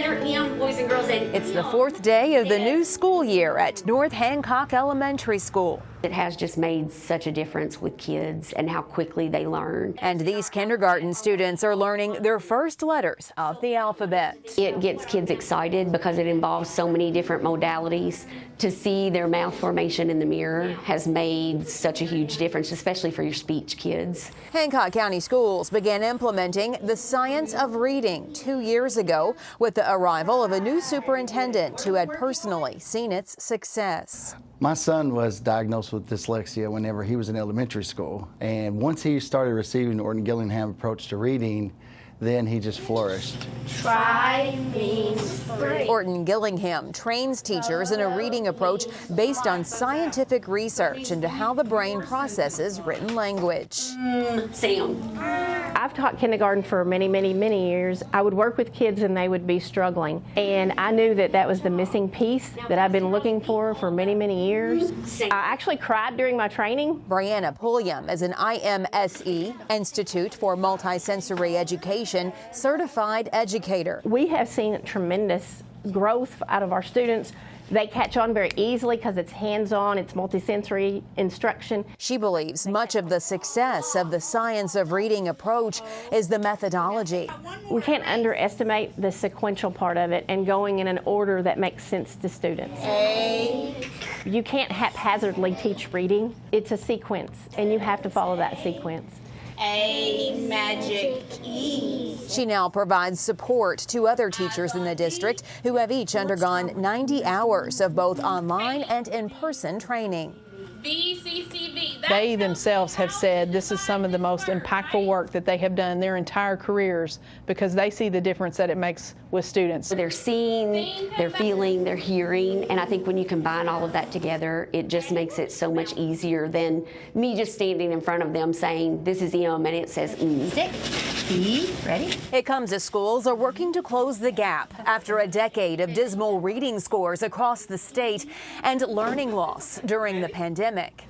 letter M, boys and girls. And It's the fourth day of the new school year at North Hancock Elementary School. it has just made such a difference with kids and how quickly they learn. And these kindergarten students are learning their first letters of the alphabet. It gets kids excited because it involves so many different modalities. To see their mouth formation in the mirror has made such a huge difference, especially for your speech kids. Hancock County Schools began implementing the science of reading 2 years ago with the arrival of a new superintendent who had personally seen its success. My son was diagnosed with dyslexia whenever he was in elementary school, and once he started receiving the Orton Gillingham approach to reading, then he just flourished. Try means free. Orton Gillingham trains teachers in a reading approach based on scientific research into how the brain processes written language. Sound. I've taught kindergarten for many years. I would work with kids and they would be struggling. And I knew that that was the missing piece that I've been looking for many years. I actually cried during my training. Brianna Pulliam is an IMSE, Institute for Multisensory Education, certified educator. We have seen tremendous growth out of our students. They catch on very easily because it's hands-on, it's multisensory instruction. She believes much of the success of the science of reading approach is the methodology. We can't underestimate the sequential part of it and going in an order that makes sense to students. You can't haphazardly teach reading. It's a sequence, and you have to follow that sequence. A magic E. She now provides support to other teachers in the district who have each undergone 90 hours of both online and in-person training. BCCB. They themselves have said this is some of the most impactful work that they have done their entire careers because they see the difference that it makes with students. They're seeing, they're feeling, they're hearing, and I think when you combine all of that together, it just makes it so much easier than me just standing in front of them saying, this is M, and it says Stick. E. Ready? It comes as schools are working to close the gap after a decade of dismal reading scores across the state and learning loss during the pandemic.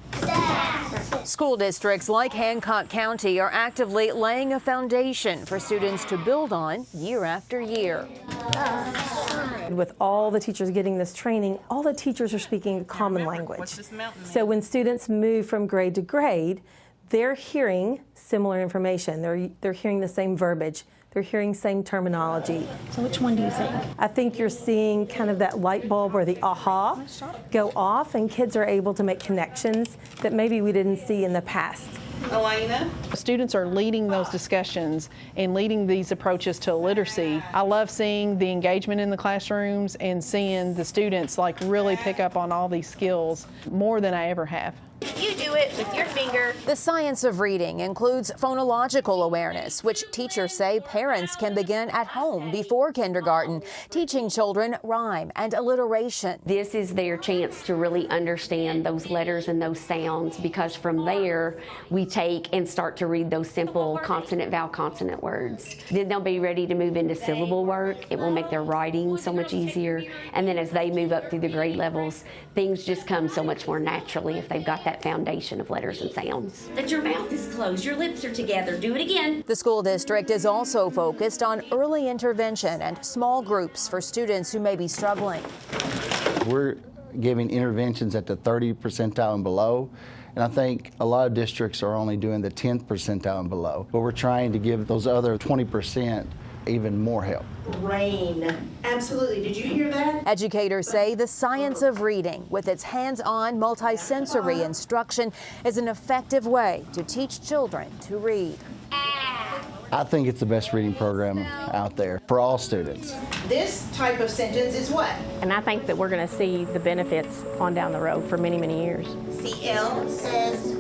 School districts like Hancock County are actively laying a foundation for students to build on year after year. With all the teachers getting this training, all the teachers are speaking a common language. So when students move from grade to grade, they're hearing similar information. They're hearing the same verbiage. They're hearing same terminology. So which one do you think? I think you're seeing kind of that light bulb or the aha go off, and kids are able to make connections that maybe we didn't see in the past. Elena? Students are leading those discussions and leading these approaches to literacy. I love seeing the engagement in the classrooms and seeing the students like really pick up on all these skills more than I ever have. You do it with your finger. The science of reading includes phonological awareness, which teachers say parents can begin at home before kindergarten, teaching children rhyme and alliteration. this is their chance to really understand those letters and those sounds, because from there we take and start to read those simple consonant, vowel, consonant words. Then they'll be ready to move into syllable work. It will make their writing so much easier. And then as they move up through the grade levels, things just come so much more naturally if they've got that foundation of letters and sounds. That your mouth is closed, your lips are together. Do it again. The school district is also focused on early intervention and small groups for students who may be struggling. We're giving interventions at the 30th percentile and below, and I think a lot of districts are only doing the 10th percentile and below, but we're trying to give those other 20% even more help. Rain. Absolutely. Did you hear that? Educators say the science of reading, with its hands-on multisensory instruction, is an effective way to teach children to read. I think it's the best reading program out there for all students. This type of sentence is what? And I think that we're going to see the benefits on down the road for many years. CL says